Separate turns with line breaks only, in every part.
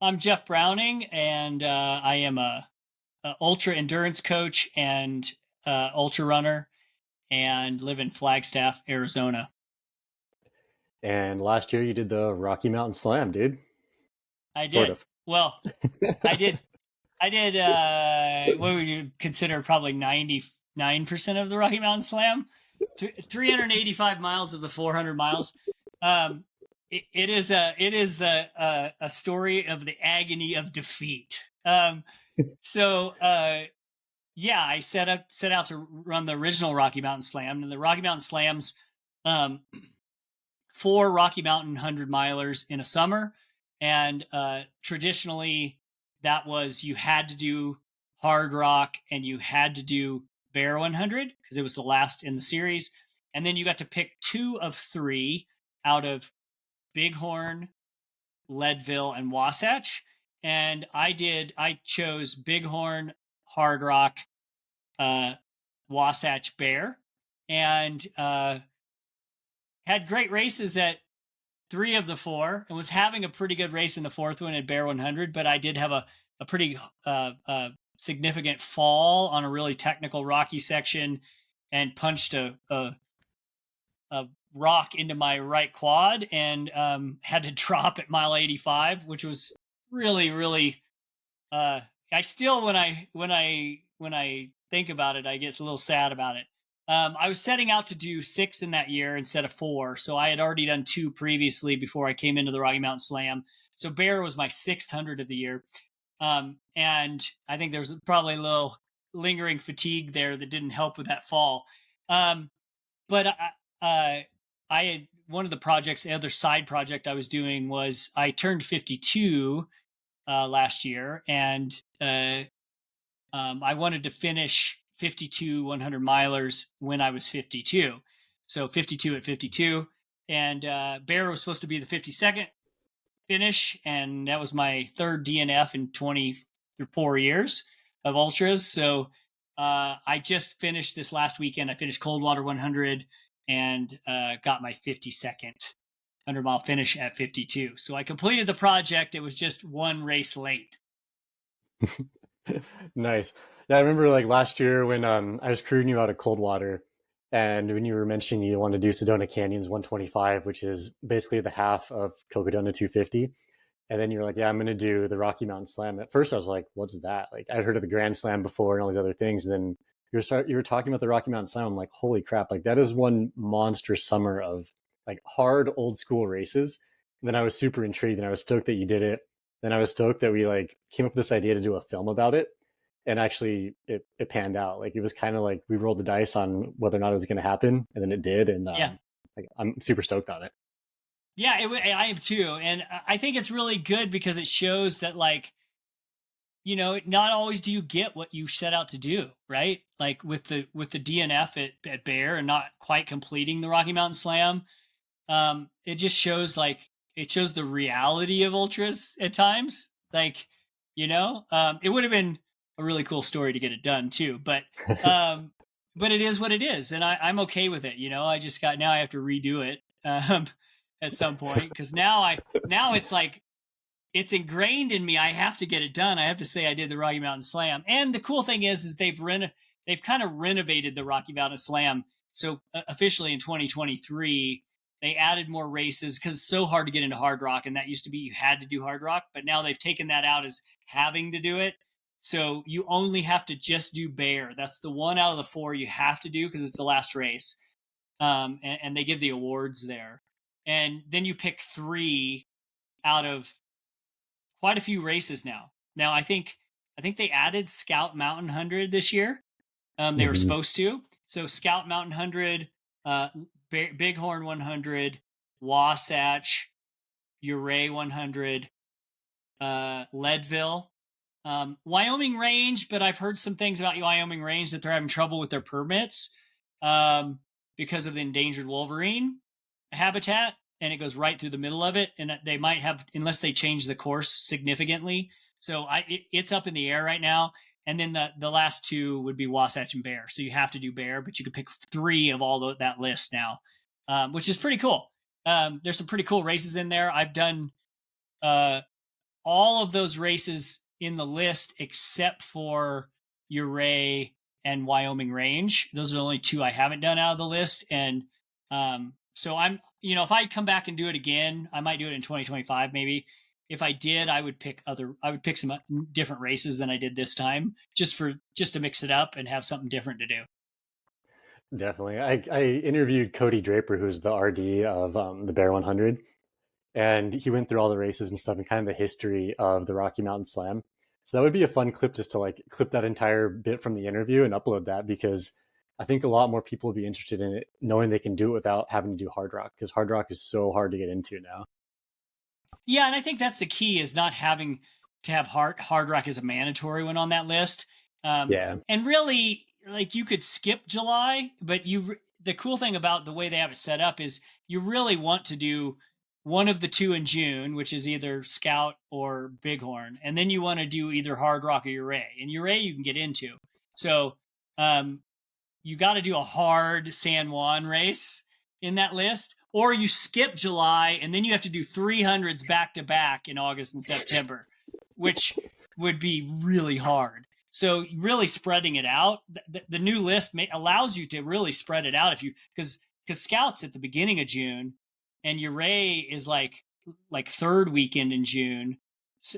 I'm Jeff Browning, and I am a ultra endurance coach and ultra runner, and live in Flagstaff, Arizona.
And last year you did the Rocky Mountain Slam, dude.
I
Sort
did
of.
well. I did. I did. What would you consider probably 99% of the Rocky Mountain Slam? 385 miles of the 400 miles. Um, it is a story of the agony of defeat. So yeah, I set out to run the original Rocky Mountain Slam, and the Rocky Mountain Slams, um, four Rocky Mountain 100 milers in a summer, and traditionally that was you had to do Hardrock and you had to do Bear 100 because it was the last in the series, and then you got to pick two of three out of Bighorn, Leadville, and Wasatch, and I chose Bighorn, Hardrock, uh, Wasatch Bear, and had great races at three of the four, and was having a pretty good race in the fourth one at Bear 100. But I did have a pretty significant fall on a really technical rocky section, and punched a rock into my right quad, and had to drop at mile 85, which was really uh, I still when I think about it, I get a little sad about it. I was setting out to do six in that year instead of four, so I had already done two previously before I came into the Rocky Mountain Slam. So Bear was my 600 of the year, and I think there was probably a little lingering fatigue there that didn't help with that fall. But I had one of the projects, the other side project I was doing was I turned 52 last year, and I wanted to finish 52 100 milers when I was 52. So 52 at 52. And Bear was supposed to be the 52nd finish. And that was my third DNF in 24 years of ultras. So I just finished this last weekend. I finished Coldwater 100 and got my 52nd 100-mile finish at 52. So I completed the project. It was just one race late.
Nice. Yeah, I remember like last year when I was crewing you out of Coldwater, and when you were mentioning you wanted to do Sedona Canyon's 125, which is basically the half of Cocodona 250. And then you're like, yeah, I'm going to do the Rocky Mountain Slam. At first, I was like, what's that? Like, I'd heard of the Grand Slam before and all these other things. And then you were talking about the Rocky Mountain Slam. I'm like, holy crap! Like that is one monster summer of like hard old school races. And then I was super intrigued, and I was stoked that you did it. Then I was stoked that we like came up with this idea to do a film about it. And actually, it panned out. Like it was kind of like we rolled the dice on whether or not it was going to happen, and then it did. And
Yeah.
like, I'm super stoked on it.
Yeah, I am too, and I think it's really good because it shows that, like, not always do you get what you set out to do, right? Like with the DNF at Bear and not quite completing the Rocky Mountain Slam, it just shows it shows the reality of ultras at times. It would have been a really cool story to get it done too, um, but it is what it is, and I'm okay with it. I just got now I have to redo it at some point because now it's like it's ingrained in me. I have to get it done. I have to say I did the Rocky Mountain Slam. And the cool thing is they've kind of renovated the Rocky Mountain Slam. So officially in 2023, they added more races because it's so hard to get into Hardrock, and that used to be you had to do Hardrock, but now they've taken that out as having to do it. So you only have to just do Bear. That's the one out of the four you have to do because it's the last race, and they give the awards there. And then you pick three out of quite a few races now. Now I think they added Scout Mountain 100 this year. They were
Mm-hmm.
supposed to. So Scout Mountain 100, uh, Bighorn 100, Wasatch, Uray 100, Leadville, Wyoming Range. But I've heard some things about Wyoming Range that they're having trouble with their permits um, because of the endangered wolverine habitat, and it goes right through the middle of it, and they might have, unless they change the course significantly. So it's up in the air right now. And then the last two would be Wasatch and Bear. So you have to do Bear, but you could pick three of all that list now, which is pretty cool. There's some pretty cool races in there. I've done all of those races in the list except for Uray and Wyoming Range. Those are the only two I haven't done out of the list. And so I'm, if I come back and do it again, I might do it in 2025 maybe. If I did, I would pick some different races than I did this time, just to mix it up and have something different to do.
Definitely. I interviewed Cody Draper, who's the RD of the Bear 100, and he went through all the races and stuff and kind of the history of the Rocky Mountain Slam. So that would be a fun clip, just to like clip that entire bit from the interview and upload that, because I think a lot more people would be interested in it, knowing they can do it without having to do Hardrock, because Hardrock is so hard to get into now.
Yeah, and I think that's the key, is not having to have Hardrock as a mandatory one on that list.
Yeah.
And really, like, you could skip July, but the cool thing about the way they have it set up is you really want to do one of the two in June, which is either Scout or Bighorn, and then you want to do either Hardrock or Uray. And Uray you can get into. So you got to do a hard San Juan race in that list, or you skip July and then you have to do 300s back to back in August and September, which would be really hard. So really spreading it out, the new list allows you to really spread it out, because Scout's at the beginning of June and Uray is like third weekend in June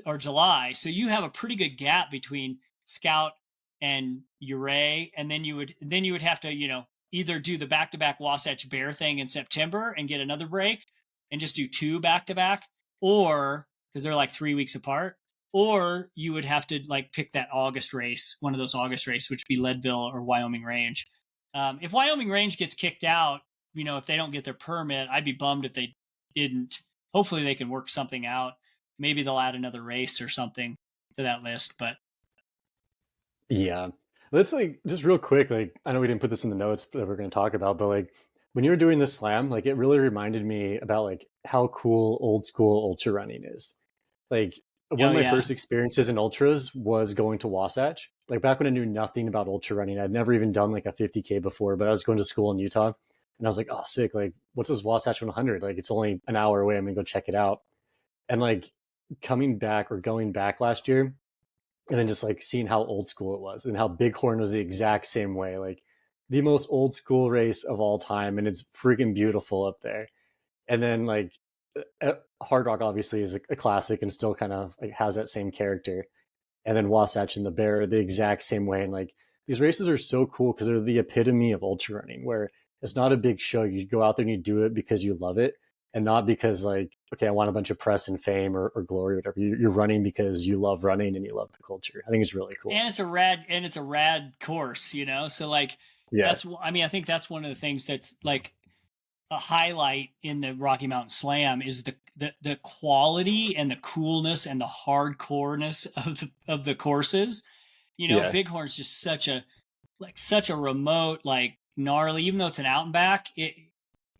or July. So you have a pretty good gap between Scout and Uray, and then you would have to, either do the back-to-back Wasatch Bear thing in September and get another break and just do two back-to-back, or because they're like 3 weeks apart, or you would have to like pick that August race, one of those August races, which would be Leadville or Wyoming Range. If Wyoming Range gets kicked out, if they don't get their permit, I'd be bummed if they didn't. Hopefully they can work something out. Maybe they'll add another race or something to that list, but
Yeah. Let's like just real quick, like I know we didn't put this in the notes that we're going to talk about, but like when you were doing this slam, like it really reminded me about like how cool old school ultra running is. Like one of my first experiences in ultras was going to Wasatch. Like back when I knew nothing about ultra running, I'd never even done like a 50K before, but I was going to school in Utah and I was like, oh, sick. Like, what's this Wasatch 100? Like, it's only an hour away. I'm going to go check it out. And like coming back or going back last year, and then just like seeing how old school it was and how Bighorn was the exact same way, like the most old school race of all time, and it's freaking beautiful up there. And then like Hardrock obviously is a classic and still kind of like has that same character, and then Wasatch and the Bear are the exact same way. And like these races are so cool because they're the epitome of ultra running, where it's not a big show. You go out there and you do it because you love it, and not because like, okay, I want a bunch of press and fame or glory or whatever. You're running because you love running and you love the culture. I think it's really cool.
And it's a rad course, So like,
yeah,
I think that's one of the things that's like a highlight in the Rocky Mountain Slam is the quality and the coolness and the hardcoreness of the courses. Bighorn's just such a remote, like gnarly, even though it's an out and back, it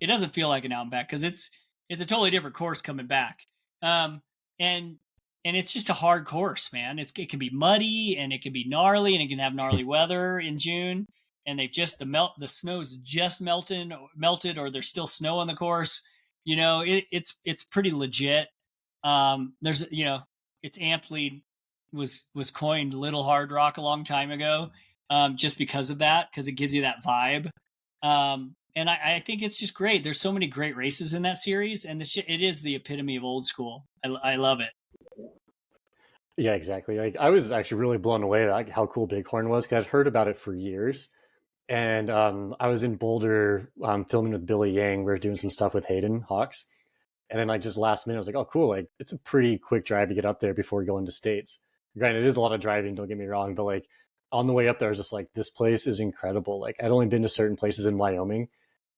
doesn't feel like an out and back because it's a totally different course coming back. And it's just a hard course, man. It can be muddy and it can be gnarly and it can have gnarly weather in June. And the snow's just melted, or there's still snow on the course. It's pretty legit. There's, it's amply was coined Little Hardrock a long time ago, just because of that, because it gives you that vibe. And I think it's just great. There's so many great races in that series, and it is the epitome of old school. I love it.
Yeah, exactly. Like I was actually really blown away at how cool Bighorn was, because I've heard about it for years. And I was in Boulder filming with Billy Yang. We were doing some stuff with Hayden Hawks. And then like just last minute, I was like, oh, cool. Like it's a pretty quick drive to get up there before going to States. Granted, it is a lot of driving, don't get me wrong. But like on the way up there, I was just like, this place is incredible. Like I'd only been to certain places in Wyoming.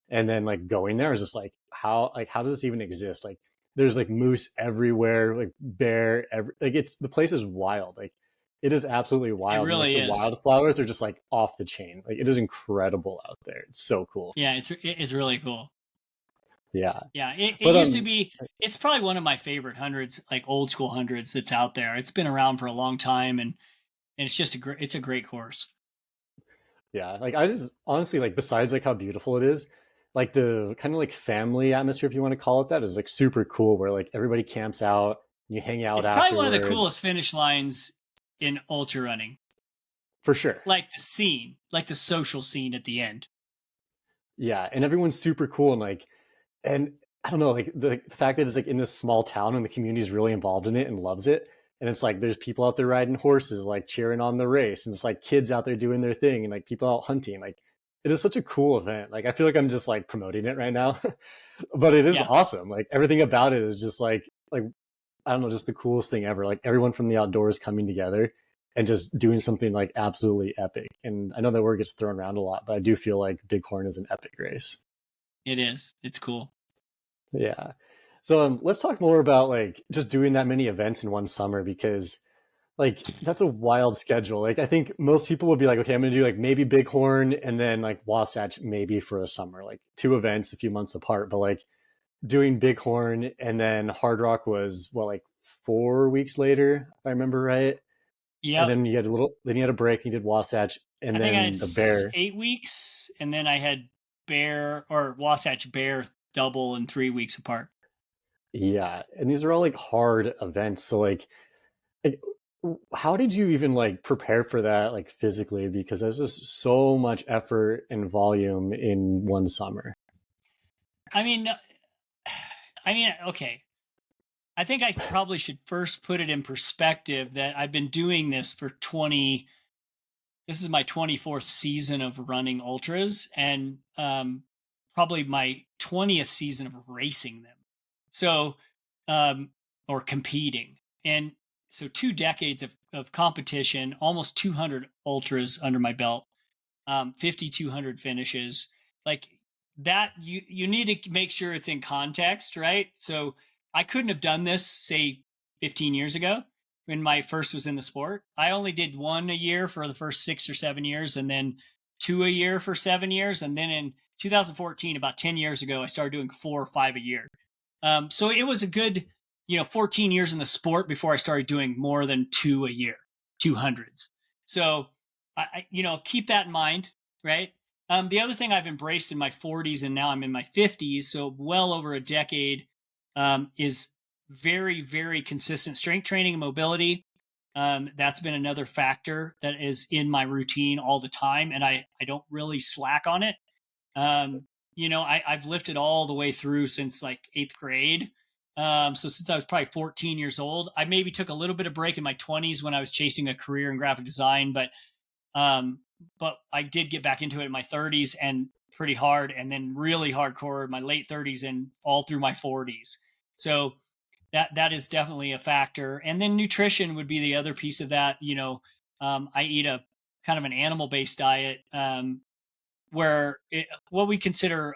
And then like going there, I was just like, how does this even exist? Like there's like moose everywhere, like bear, the place is wild. Like it is absolutely wild.
It really
like, the
is.
wildflowers are just like off the chain. Like it is incredible out there. It's so cool.
Yeah, it's really cool.
Yeah.
Yeah, it used to be. It's probably one of my favorite hundreds, like old school hundreds that's out there. It's been around for a long time, and it's just a great course.
Yeah, like I just honestly, like, besides like how beautiful it is, like the kind of like family atmosphere, if you want to call it that, is like super cool. Where like everybody camps out, You hang out
It's probably one of the
afterwards.
coolest finish lines in ultra running.
For sure.
Like the scene, like the social scene at the end.
Yeah, and everyone's super cool and like, and I don't know, like the fact that it's like in this small town and the community is really involved in it and loves it. And it's like there's people out there riding horses, like cheering on the race, and it's like kids out there doing their thing, and like people out hunting. Like it is such a cool event. Like I feel like I'm just like promoting it right now, but it is
Yeah,
awesome. Like everything about it is just like I don't know, just the coolest thing ever. Like everyone from the outdoors coming together and just doing something like absolutely epic. And I know that word gets thrown around a lot, but I do feel like Bighorn is an epic race.
it is. It's cool.
Yeah. So let's talk more about like just doing that many events in one summer because like that's a wild schedule. Like I think most people would be like, okay, I'm gonna do like maybe Bighorn and then like Wasatch maybe for a summer, like two events a few months apart. But like doing Bighorn and then Hardrock was what like 4 weeks later, if I remember right. And
Yep.
then you had a little, then you had a break. And you did Wasatch, and
I think I had
then the Bear.
8 weeks, and then I had Bear or Wasatch Bear double and 3 weeks apart.
Yeah, and these are all like hard events. So like, how did you even like prepare for that like physically? Because there's just so much effort and volume in one summer.
I mean, okay. I think I probably should first put it in perspective that I've been doing this for 20. This is my 24th season of running ultras, and probably my 20th season of racing them. So, um, or competing. And so 2 decades of competition, almost 200 ultras under my belt, 5,200 finishes. Like that, you need to make sure it's in context, right? So I couldn't have done this, say, 15 years ago when my first was in the sport. I only did one a year for the first 6 or 7 years, and then two a year for 7 years. And then in 2014, about 10 years ago, I started doing 4 or 5 a year. So it was a good, 14 years in the sport before I started doing more than two a year, 200s. So keep that in mind, right? The other thing I've embraced in my 40s and now I'm in my 50s, so well over a decade, is very, very consistent strength training and mobility. That's been another factor that is in my routine all the time, and I don't really slack on it. I've lifted all the way through since like 8th grade. So since I was probably 14 years old, I maybe took a little bit of break in my 20s when I was chasing a career in graphic design, um, but I did get back into it in my 30s and pretty hard, and then really hardcore in my late 30s and all through my 40s. So that is definitely a factor. And then nutrition would be the other piece of that. I eat a kind of an animal based diet, what we consider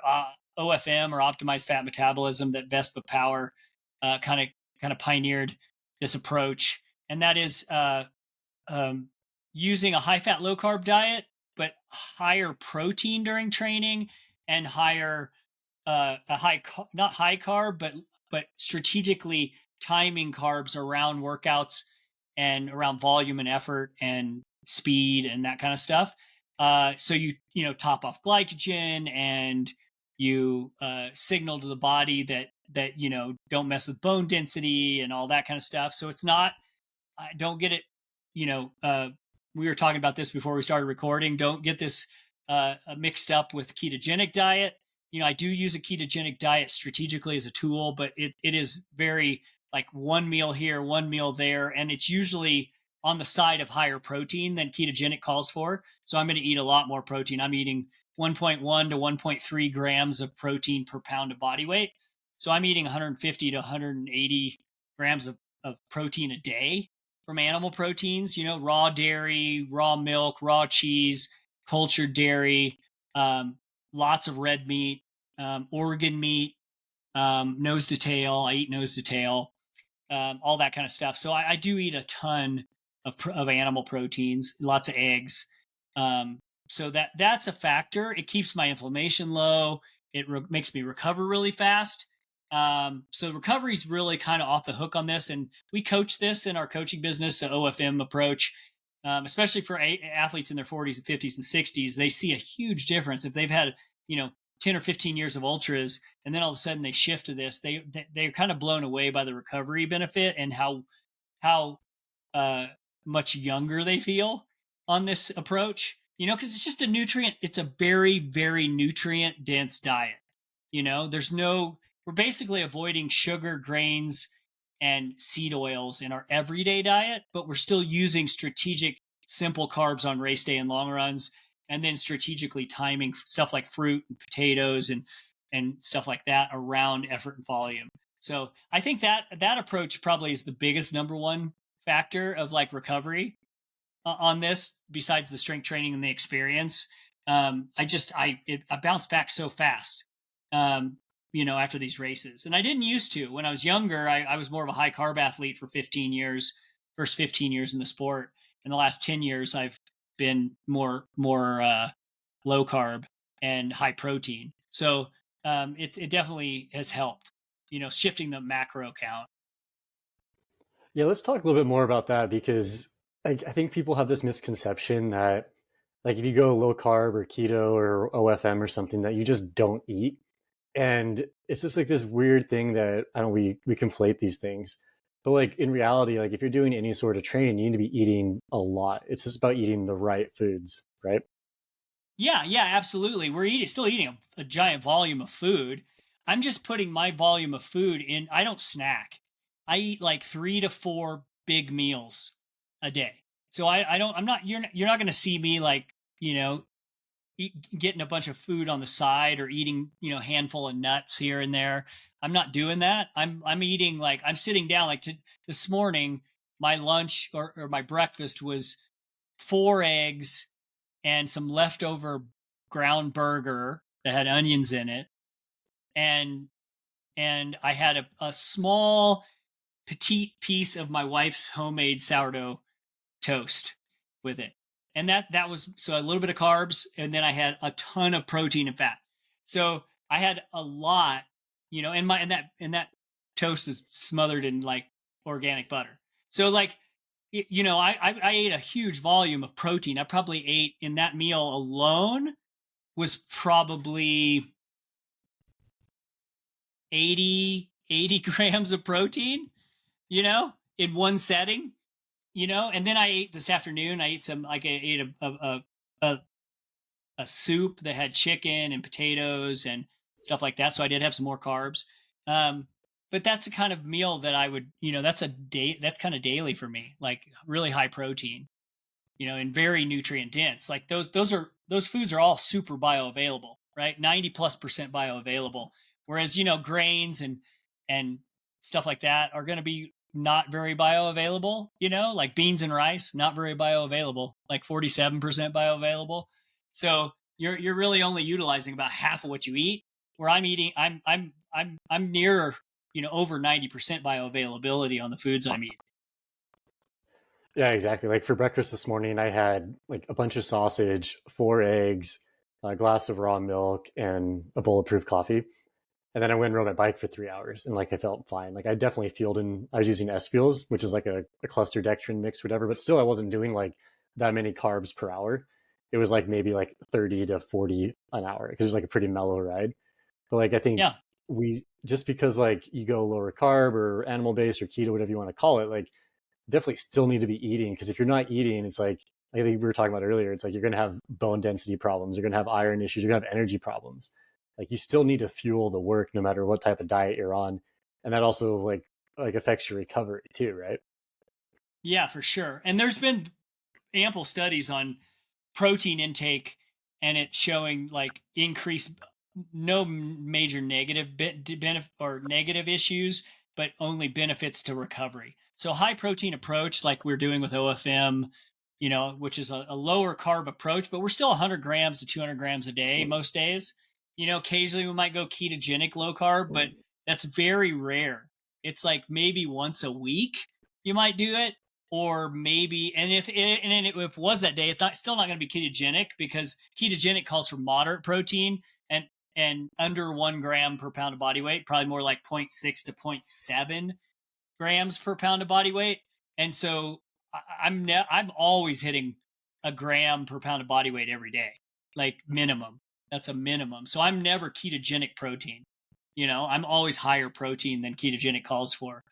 OFM or optimized fat metabolism, that Vespa Power kind of pioneered this approach, and that is um, using a high fat, low carb diet, but higher protein during training and higher, not high carb, but strategically timing carbs around workouts and around volume and effort and speed and that kind of stuff. So top off glycogen and you signal to the body that don't mess with bone density and all that kind of stuff. So it's not, I don't get it. You know, uh, we were talking about this before we started recording. Don't get this mixed up with ketogenic diet. I do use a ketogenic diet strategically as a tool, but it is very like one meal here, one meal there, and it's usually on the side of higher protein than ketogenic calls for. So I'm going to eat a lot more protein. I'm eating 1.1 to 1.3 grams of protein per pound of body weight. So I'm eating 150 to 180 grams of protein a day from animal proteins, raw dairy, raw milk, raw cheese, cultured dairy, um, lots of red meat, organ meat, nose to tail. I eat nose to tail, all that kind of stuff. So I do eat a ton of animal proteins, lots of eggs. So that's a factor. It keeps my inflammation low. It makes me recover really fast. So recovery is really kind of off the hook on this, and we coach this in our coaching business, the OFM approach, especially for athletes in their 40s and 50s and 60s. They see a huge difference if they've had 10 or 15 years of ultras, and then all of a sudden they shift to this, they're kind of blown away by the recovery benefit and how uh, much younger they feel on this approach. Because it's just a nutrient. It's a very, very nutrient dense diet. We're basically avoiding sugar, grains, and seed oils in our everyday diet, but we're still using strategic, simple carbs on race day and long runs, and then strategically timing stuff like fruit and potatoes and stuff like that around effort and volume. So I think that approach probably is the biggest number one factor of like recovery on this, besides the strength training and the experience. I bounced back so fast, after these races. And I didn't used to. When I was younger, I was more of a high carb athlete for 15 years, first 15 years in the sport. In the last 10 years, I've been more low carb and high protein. So it definitely has helped, shifting the macro count.
Yeah, let's talk a little bit more about that because I think people have this misconception that like if you go low carb or keto or OFM or something that you just don't eat. And it's just like this weird thing that I don't we conflate these things. But like in reality, like if you're doing any sort of training, you need to be eating a lot. It's just about eating the right foods, right?
Yeah, absolutely. We're still eating a giant volume of food. I'm just putting my volume of food in. I don't snack. I eat like 3 to 4 big meals a day. So I don't. I'm not. You're not going to see me like getting a bunch of food on the side or eating handful of nuts here and there. I'm not doing that. I'm eating like I'm sitting down like this morning. My lunch or my breakfast was 4 eggs and some leftover ground burger that had onions in it, and I had a small petite piece of my wife's homemade sourdough toast with it. And that was so a little bit of carbs, and then I had a ton of protein and fat. So I had a lot, and that toast was smothered in like organic butter. So like I ate a huge volume of protein. I probably ate in that meal alone was probably 80 grams of protein, in one setting, and then I ate this afternoon. I ate I ate a, a soup that had chicken and potatoes and stuff like that. So I did have some more carbs. But that's a kind of meal that I would, that's kind of daily for me, like really high protein, and very nutrient dense. Like those foods are all super bioavailable, right? 90+% bioavailable. Whereas, grains and stuff like that are going to be not very bioavailable, like beans and rice, not very bioavailable, like 47% bioavailable. So you're really only utilizing about half of what you eat. Where I'm near, over 90% bioavailability on the foods I'm eating.
Yeah, exactly. Like for breakfast this morning, I had like a bunch of sausage, 4 eggs, a glass of raw milk, and a bulletproof coffee. And then I went and rode my bike for 3 hours, and like I felt fine. Like I definitely fueled in. I was using S fuels, which is like a cluster dextrin mix, whatever. But still, I wasn't doing like that many carbs per hour. It was like maybe like 30 to 40 an hour because it was like a pretty mellow ride. But like I think
Yeah.
we just because like you go lower carb or animal based or keto, whatever you want to call it, like definitely still need to be eating because if you're not eating, it's like I think we were talking about earlier. It's like you're going to have bone density problems, you're going to have iron issues, you're going to have energy problems. Like you still need to fuel the work no matter what type of diet you're on, and that also like affects your recovery too, right?
Yeah, for sure. And there's been ample studies on protein intake and it showing like increased no major negative benefit or negative issues, but only benefits to recovery. So high protein approach, like we're doing with OFM, which is a lower carb approach, but we're still 100 grams to 200 grams a day most days. Occasionally we might go ketogenic low carb, but that's very rare. It's like maybe once a week you might do it, or maybe, and if it was that day, it's still not going to be ketogenic because ketogenic calls for moderate protein and under 1 gram per pound of body weight, probably more like 0.6 to 0.7 grams per pound of body weight. And so I'm always hitting a gram per pound of body weight every day, like minimum. That's a minimum. So I'm never ketogenic protein. I'm always higher protein than ketogenic calls for.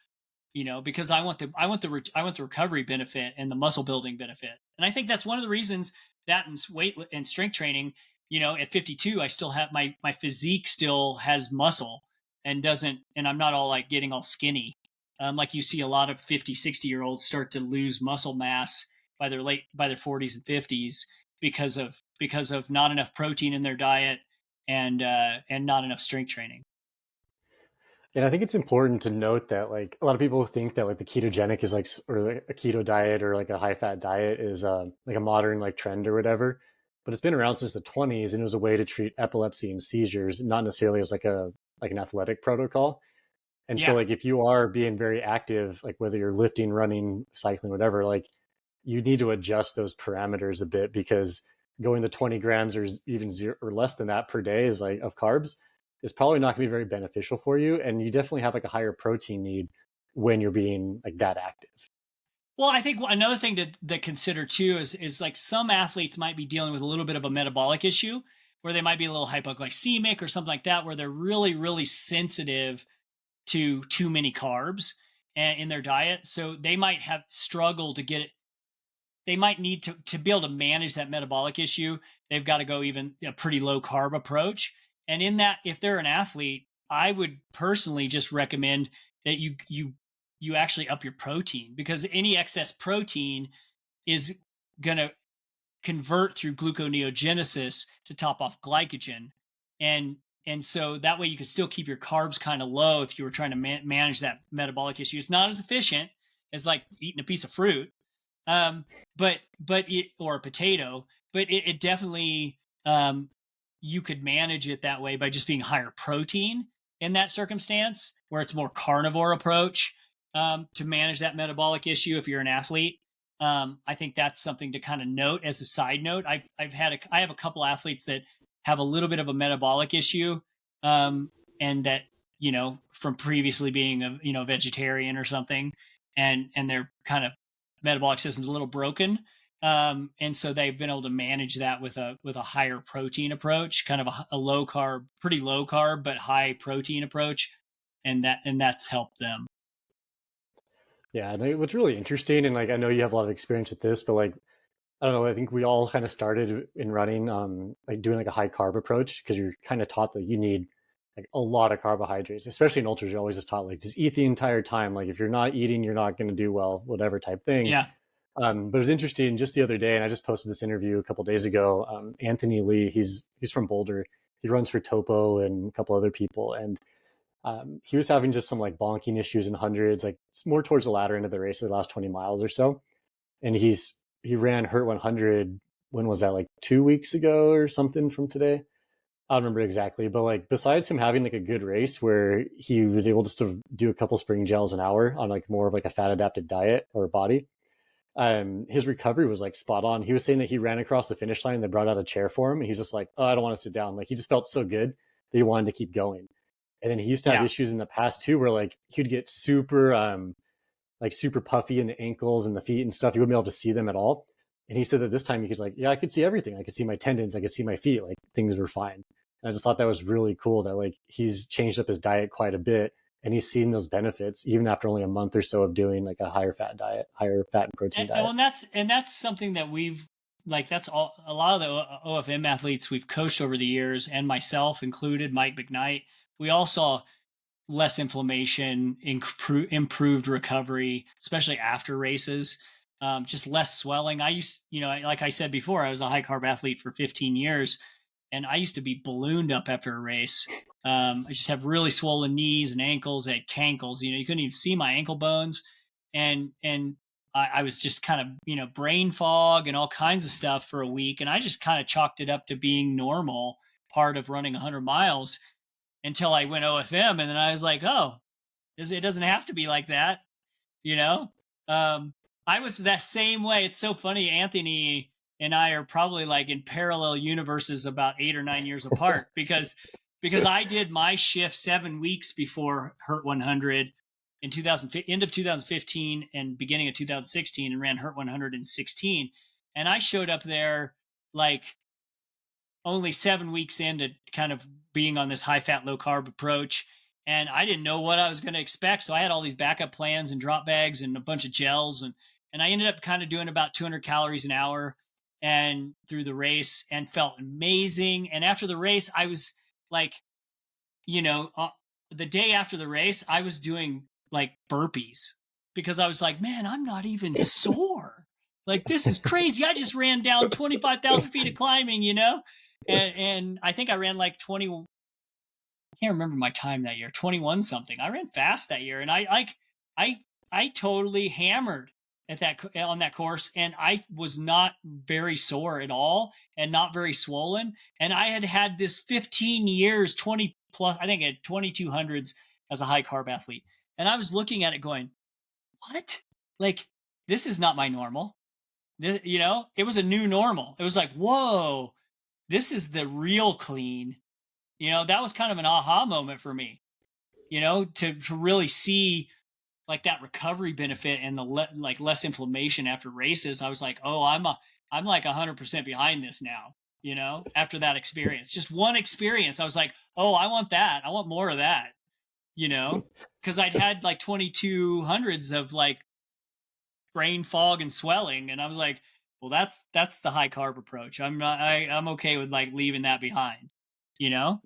Because I want the recovery benefit and the muscle building benefit. And I think that's one of the reasons that in weight and strength training, at 52, I still have my physique still has muscle and I'm not all like getting all skinny. Like you see a lot of 50, 60-year-olds start to lose muscle mass by their 40s and 50s because of not enough protein in their diet and not enough strength training.
And I think it's important to note that like a lot of people think that like the ketogenic is like or like a keto diet or like a high fat diet is like a modern like trend or whatever. But it's been around since the 20s and it was a way to treat epilepsy and seizures, not necessarily as like an athletic protocol. And so
Yeah.
like if you are being very active, like whether you're lifting, running, cycling, whatever, like you need to adjust those parameters a bit because going to 20 grams or even zero or less than that per day is like of carbs is probably not going to be very beneficial for you. And you definitely have like a higher protein need when you're being like that active.
Well, I think another thing to consider too is like some athletes might be dealing with a little bit of a metabolic issue where they might be a little hypoglycemic or something like that, where they're really, really sensitive to too many carbs in their diet. So they might have struggled to get it. They might need to be able to manage that metabolic issue. They've got to go even a pretty low carb approach. And in that, if they're an athlete, I would personally just recommend that you actually up your protein because any excess protein is going to convert through gluconeogenesis to top off glycogen. And so that way you can still keep your carbs kind of low if you were trying to manage that metabolic issue. It's not as efficient as like eating a piece of fruit, um, or a potato, but it definitely you could manage it that way by just being higher protein in that circumstance, where it's more carnivore approach to manage that metabolic issue if you're an athlete. I think that's something to kind of note as a side note. I have a couple athletes that have a little bit of a metabolic issue, and that from previously being a vegetarian or something, and they're kind of metabolic system's a little broken. And so they've been able to manage that with a higher protein approach, kind of a low carb, pretty low carb, but high protein approach. And that's helped them.
Yeah. And what's really interesting, and like I know you have a lot of experience with this, but like I don't know, I think we all kind of started in running like doing like a high carb approach because you're kind of taught that you need like a lot of carbohydrates, especially in ultras. You're always just taught like just eat the entire time. Like if you're not eating, you're not going to do well, whatever type thing.
Yeah.
But it was interesting just the other day, and I just posted this interview a couple days ago. Anthony Lee, he's from Boulder. He runs for Topo and a couple other people, and he was having just some like bonking issues in hundreds, like more towards the latter end of the race, the last 20 miles or so. And he ran Hurt 100. When was that? Like 2 weeks ago or something from today. I don't remember exactly, but like besides him having like a good race where he was able just to do a couple spring gels an hour on like more of like a fat adapted diet or body, his recovery was like spot on. He was saying that he ran across the finish line. They brought out a chair for him, and he's just like, "Oh, I don't want to sit down." Like he just felt so good that he wanted to keep going. And then he used to have
Yeah.
issues in the past too, where like he'd get super puffy in the ankles and the feet and stuff. You wouldn't be able to see them at all. And he said that this time he could like, yeah, I could see everything. I could see my tendons. I could see my feet. Like things were fine. And I just thought that was really cool that like he's changed up his diet quite a bit and he's seen those benefits even after only a month or so of doing like a higher fat diet, higher fat and protein diet.
And that's something that we've like that's all a lot of the OFM athletes we've coached over the years, and myself included, Mike McKnight. We all saw less inflammation, improved recovery, especially after races. Just less swelling. Like I said before, I was a high carb athlete for 15 years, and I used to be ballooned up after a race. I just have really swollen knees and ankles, at cankles. You couldn't even see my ankle bones, and I was just kind of brain fog and all kinds of stuff for a week, and I just kind of chalked it up to being normal, part of running 100 miles until I went OFM, and then I was like, oh, it doesn't have to be like that, you know. I was that same way. It's so funny. Anthony and I are probably like in parallel universes, about 8 or 9 years apart, because I did my shift 7 weeks before Hurt 100 in end of 2015 and beginning of 2016, and ran Hurt 116, and I showed up there like only 7 weeks into kind of being on this high fat, low carb approach. And I didn't know what I was going to expect. So I had all these backup plans and drop bags and a bunch of gels. And I ended up kind of doing about 200 calories an hour and through the race, and felt amazing. And after the race, I was like, the day after the race, I was doing like burpees because I was like, man, I'm not even sore. Like, this is crazy. I just ran down 25,000 feet of climbing, and I think I ran like 20. I can't remember my time that year, 21 something. I ran fast that year, and I totally hammered on that course, and I was not very sore at all and not very swollen. And I had this 15 years, 20 plus, I think I had 2200s as a high carb athlete. And I was looking at it going, what? Like, this is not my normal. It was a new normal. It was like, whoa, this is the real clean. That was kind of an aha moment for me, to really see like that recovery benefit and the less inflammation after races. I was like, oh, I'm like 100% behind this now, after that experience. Just one experience, I was like, oh, I want that. I want more of that, because I'd had like 2200s of like brain fog and swelling, and I was like, well, that's the high carb approach. I'm okay with like leaving that behind, and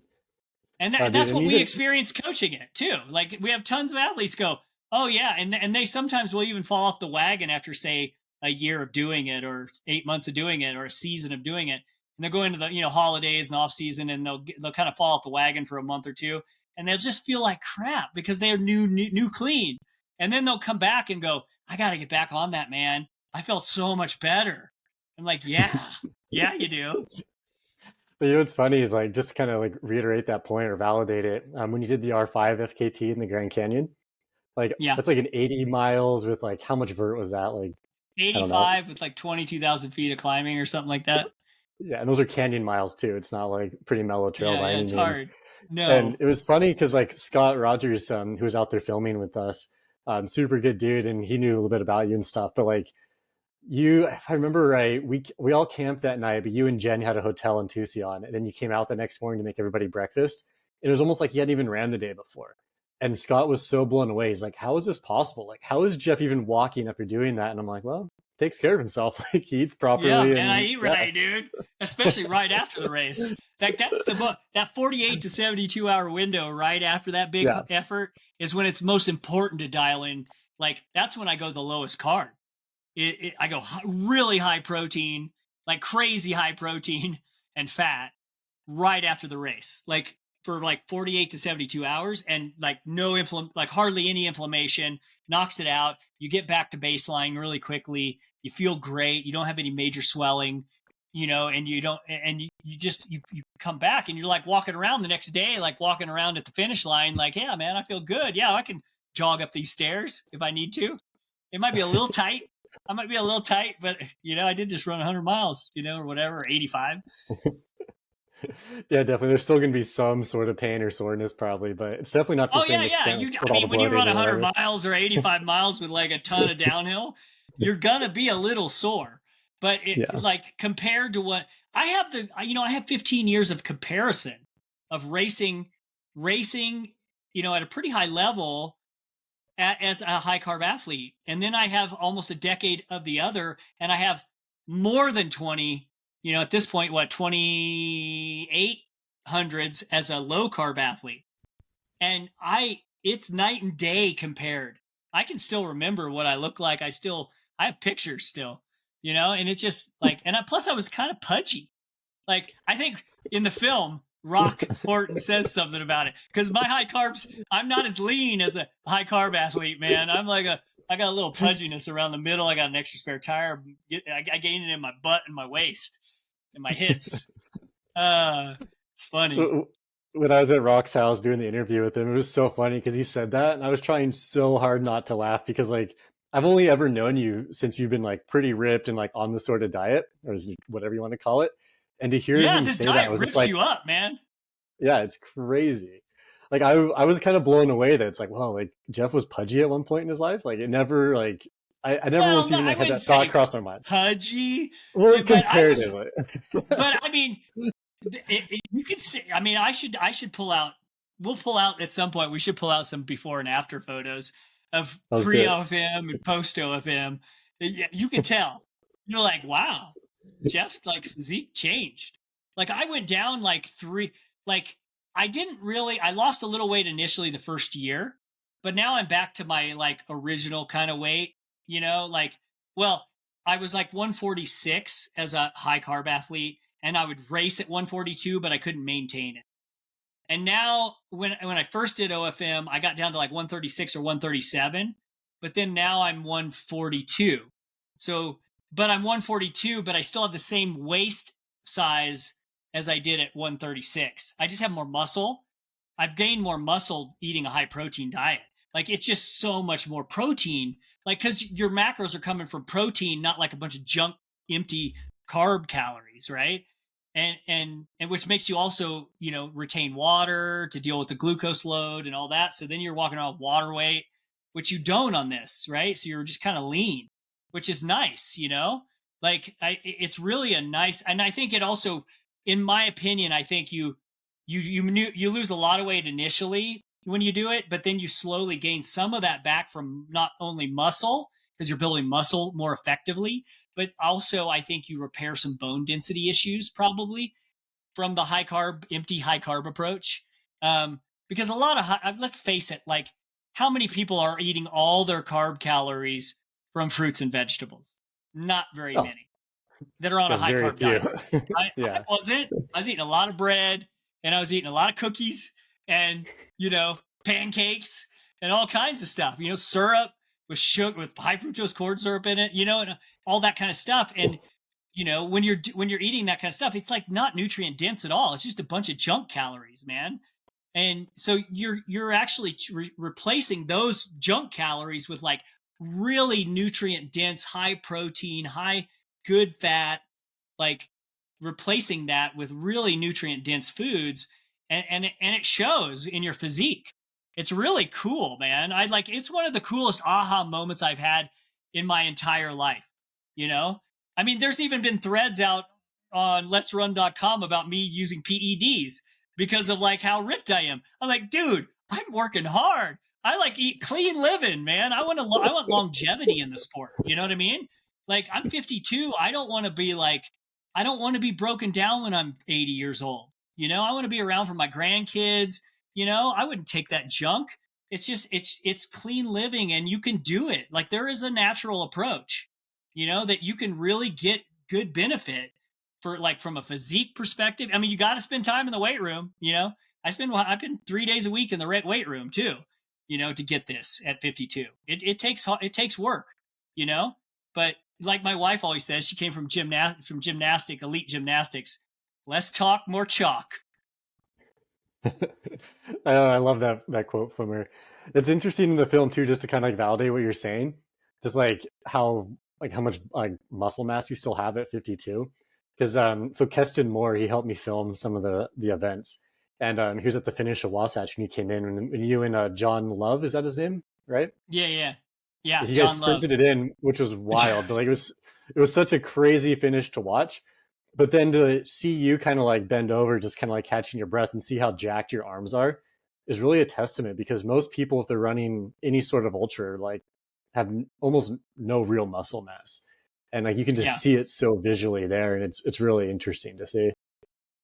that's what we experience coaching it too. Like, we have tons of athletes go, oh yeah, and they sometimes will even fall off the wagon after, say, a year of doing it, or 8 months of doing it, or a season of doing it, and they'll go into the holidays and off season, and they'll kind of fall off the wagon for a month or two, and they'll just feel like crap because they're new clean, and then they'll come back and go, I got to get back on that, man. I felt so much better. I'm like, yeah, yeah, you do.
But what's funny is, like, just to kind of like reiterate that point or validate it. When you did the R5 FKT in the Grand Canyon, like,
yeah,
that's like an 80 miles with like, how much vert was that? Like
85 with like 22,000 feet of climbing or something like that.
Yeah, and those are canyon miles too. It's not like pretty mellow trail by any means.
Hard. No.
And it was funny because like Scott Rogers, who was out there filming with us, super good dude, and he knew a little bit about you and stuff. But like, you, if I remember right, we all camped that night, but you and Jen had a hotel in Tucson, and then you came out the next morning to make everybody breakfast. It was almost like you hadn't even ran the day before. And Scott was so blown away. He's like, how is this possible? Like, how is Jeff even walking after doing that? And I'm like, well, he takes care of himself. Like, he eats properly.
Yeah, and I eat right, dude. Especially right after the race. That's the book. That 48 to 72 hour window right after that big effort is when it's most important to dial in. Like, that's when I go the lowest carb. I go really high protein, like crazy high protein and fat right after the race. Like, for like 48 to 72 hours, and like like hardly any inflammation, knocks it out. You get back to baseline really quickly. You feel great. You don't have any major swelling, and you don't, and you come back and you're like walking around the next day, like walking around at the finish line, like, yeah, man, I feel good. Yeah, I can jog up these stairs if I need to. It might be a little tight. I might be a little tight, but I did just run 100 miles, or whatever, 85.
Yeah, definitely. There's still going to be some sort of pain or soreness, probably, but it's definitely not the same extent.
When you run 100 miles or 85 miles with like a ton of downhill, you're gonna be a little sore. But like, compared to what I have, I have 15 years of comparison of racing, at a pretty high level as a high carb athlete, and then I have almost a decade of the other, and I have more than 20. At this point, 2800s as a low carb athlete. And it's night and day compared. I can still remember what I look like. I have pictures still, and it's just like, and plus I was kind of pudgy. Like, I think in the film, Rock Horton says something about it, because my high carbs, I'm not as lean as a high carb athlete, man. I got a little pudginess around the middle. I got an extra spare tire. I gained it in my butt and my waist and my hips. It's funny.
When I was at Rock's house doing the interview with him, it was so funny because he said that, and I was trying so hard not to laugh, because like, I've only ever known you since you've been like pretty ripped and like on the sort of diet, or whatever you want to call it. And to hear him say that, was just like,
you up, man.
Yeah, it's crazy. Like, I was kind of blown away that it's like, well, like, Jeff was pudgy at one point in his life. Like, it never, like, I never once even had that thought cross my mind.
Pudgy?
Well, comparatively.
But I mean, You can see. I mean, I should pull out. We'll pull out at some point. We should pull out some before and after photos of
Let's do
pre
it.
OFM and post OFM. Yeah, you can tell. You're like, wow, Jeff's like physique changed. Like I went down like three. Like I didn't really. I lost a little weight initially the first year, but now I'm back to my like original kind of weight. Like well, I was like 146 as a high carb athlete, and I would race at 142, but I couldn't maintain it. And now, when I first did OFM, I got down to like 136 or 137, but then now I'm 142. So, but I'm 142, but I still have the same waist size as I did at 136. I just have more muscle. I've gained more muscle eating a high protein diet. Like it's just so much more protein. Like because your macros are coming from protein, not like a bunch of junk, empty carb calories, right? And which makes you also retain water to deal with the glucose load and all that. So then you're walking around with water weight, which you don't on this, right? So you're just kind of lean, which is nice, like it's really a nice. And I think it also, in my opinion, I think you lose a lot of weight initially when you do it, but then you slowly gain some of that back from not only muscle because you're building muscle more effectively, but also I think you repair some bone density issues probably from the empty high carb approach. Because a lot of let's face it, like how many people are eating all their carb calories from fruits and vegetables? Not very
Oh,
many that are on a
yeah,
high
very
carb
few.
diet. I
Yeah.
wasn't. I was eating a lot of bread, and I was eating a lot of cookies and pancakes and all kinds of stuff. Syrup with sugar, with high fructose corn syrup in it. And all that kind of stuff. And when you're eating that kind of stuff, it's like not nutrient dense at all. It's just a bunch of junk calories, man. And so you're actually replacing those junk calories with like really nutrient dense, high protein, high good fat, like replacing that with really nutrient dense foods, and it shows in your physique. It's really cool, man. It's one of the coolest aha moments I've had in my entire life. you know I mean, there's even been threads out on letsrun.com about me using PEDs because of like how ripped I am. I'm like, dude, I'm working hard. I like eat clean living, man. I want longevity in the sport. You know what I mean? Like I'm 52. I don't want to be broken down when I'm 80 years old. I want to be around for my grandkids. I wouldn't take that junk. It's clean living, and you can do it. Like there is a natural approach, that you can really get good benefit for, like, from a physique perspective. I mean, you got to spend time in the weight room. I've been 3 days a week in the weight room too, to get this at 52. It takes work, you know, but like my wife always says, she came from elite gymnastics. Less talk, more chalk.
I love that quote from her. It's interesting in the film too, just to kind of like validate what you're saying, just like how much like muscle mass you still have at 52. Because so Keston Moore, he helped me film some of the events, and he was at the finish of Wasatch when you came in, when you and John Love, is that his name, right?
Yeah, yeah, yeah.
You guys
John Love.
sprinted it in, which was wild. But like it was such a crazy finish to watch. But then to see you kind of like bend over, just kind of like catching your breath and see how jacked your arms are is really a testament, because most people, if they're running any sort of ultra, like have almost no real muscle mass. And like you can
Yeah.
just see it so visually there. And it's really interesting to see.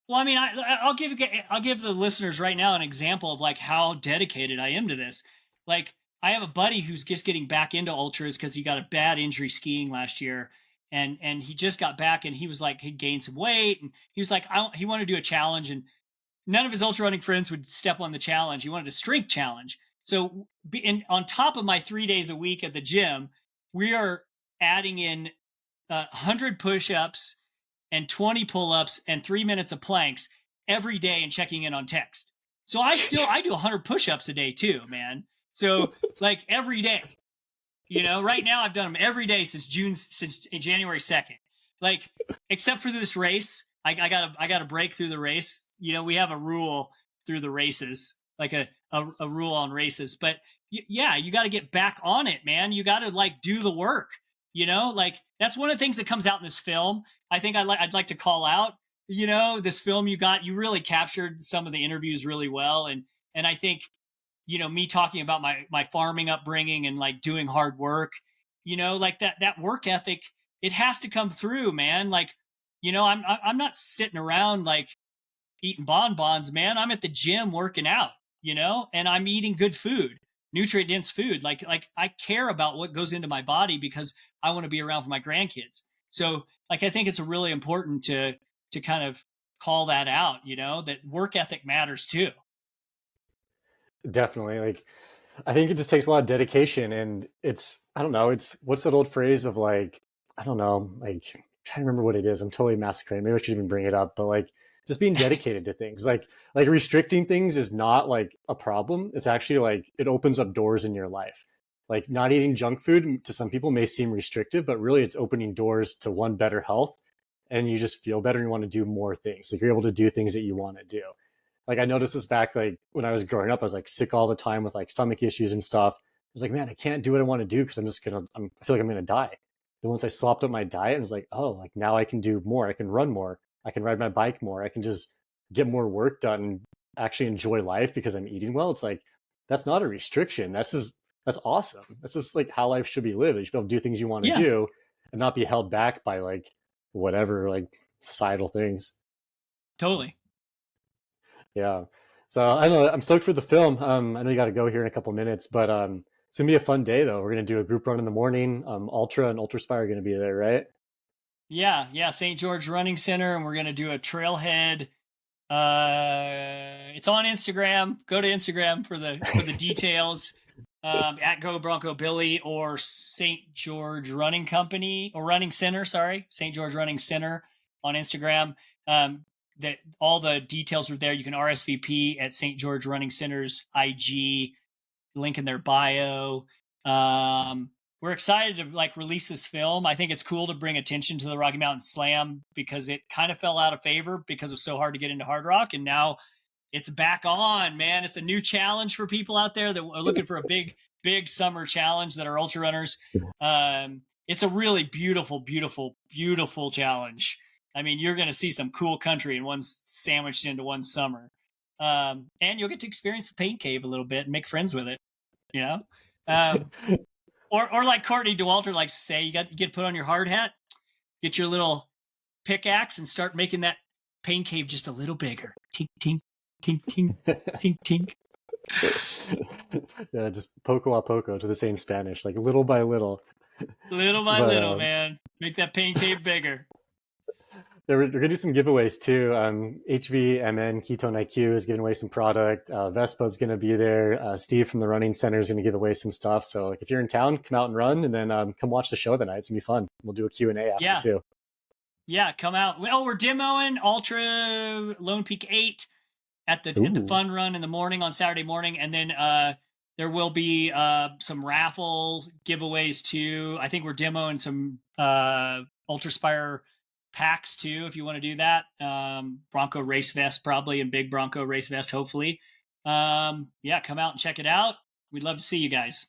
Well, I mean, I'll give the listeners right now an example of like how dedicated I am to this. Like, I have a buddy who's just getting back into ultras because he got a bad injury skiing last year, and he just got back, and he was like he gained some weight, and he was like he wanted to do a challenge, and none of his ultra running friends would step on the challenge. He wanted a strength challenge. So, on top of my 3 days a week at the gym, we are adding in 100 push-ups and 20 pull-ups and 3 minutes of planks every day and checking in on text. So I do 100 push-ups a day too, man. So like every day, right now I've done them every day since January 2nd. Like, except for this race, I got to break through the race. We have a rule through the races, like a rule on races. But yeah, you got to get back on it, man. You got to like do the work. Like that's one of the things that comes out in this film. I think I'd like to call out. this film you really captured some of the interviews really well. And I think, me talking about my farming upbringing and like doing hard work, like that work ethic, it has to come through, man. Like, I'm not sitting around like eating bonbons, man. I'm at the gym working out, and I'm eating good food, nutrient dense food. Like I care about what goes into my body because I want to be around for my grandkids. So like I think it's really important to kind of call that out, that work ethic matters too.
Definitely. Like, I think it just takes a lot of dedication, and it's, I don't know, it's, what's that old phrase of like, I don't know, like, I'm trying to remember what it is. I'm totally massacring. Maybe I should even bring it up, but like just being dedicated to things. Like restricting things is not like a problem. It's actually like it opens up doors in your life. Like not eating junk food to some people may seem restrictive, but really it's opening doors to one, better health, and you just feel better and you want to do more things. Like you're able to do things that you want to do. Like I noticed this back like when I was growing up, I was like sick all the time with like stomach issues and stuff. I was like, man, I can't do what I want to do because I feel like I'm gonna die. Then once I swapped up my diet, I was like, oh, like now I can do more. I can run more. I can ride my bike more. I can just get more work done and actually enjoy life because I'm eating well. It's like that's not a restriction. That's awesome. That's just like how life should be lived. You should be able to do things you want to
Yeah,
do and not be held back by like whatever like societal things.
totally.
Yeah. So I don't know. I'm stoked for the film. I know you got to go here in a couple minutes, but it's gonna be a fun day though. We're gonna do a group run in the morning. Ultra and Ultra Spire are gonna be there, right?
Yeah, St. George Running Center, and we're gonna do a trailhead. It's on Instagram. Go to Instagram for the details. At Go Bronco Billy or St. George Running Company or Running Center. Sorry, St. George Running Center on Instagram. That all the details are there. You can RSVP at St. George Running Center's IG, link in their bio. We're excited to like release this film. I think it's cool to bring attention to the Rocky Mountain Slam because it kind of fell out of favor because it was so hard to get into Hardrock, and now it's back on, man. It's a new challenge for people out there that are looking for a big summer challenge that are ultra runners. It's a really beautiful challenge. I mean, you're going to see some cool country and one sandwiched into one summer. And you'll get to experience the paint cave a little bit and make friends with it, you know? Um, or like Courtney Dauwalter likes to say, you get to put on your hard hat, get your little pickaxe and start making that pain cave just a little bigger. Tink, tink, tink, tink, tink, tink.
Yeah, just poco a poco to the same Spanish, like little by little.
Little by
But
little, man. Make that pain cave bigger.
yeah, we're gonna do some giveaways too. HVMN Ketone-IQ is giving away some product. Vespa's gonna be there. Steve from the Running Center is gonna give away some stuff. So like, if you're in town, come out and run, and then come watch the show the night. It's gonna be fun. We'll do a Q&A after
Yeah.
too.
Yeah, come out. Oh, we're demoing Ultra Lone Peak 8 at the fun run in the morning on Saturday morning, and then there will be some raffle giveaways too. I think we're demoing some Ultra Spire packs too if you want to do that. Bronco race vest probably, and big Bronco race vest hopefully. Yeah, come out and check it out. We'd love to see you guys.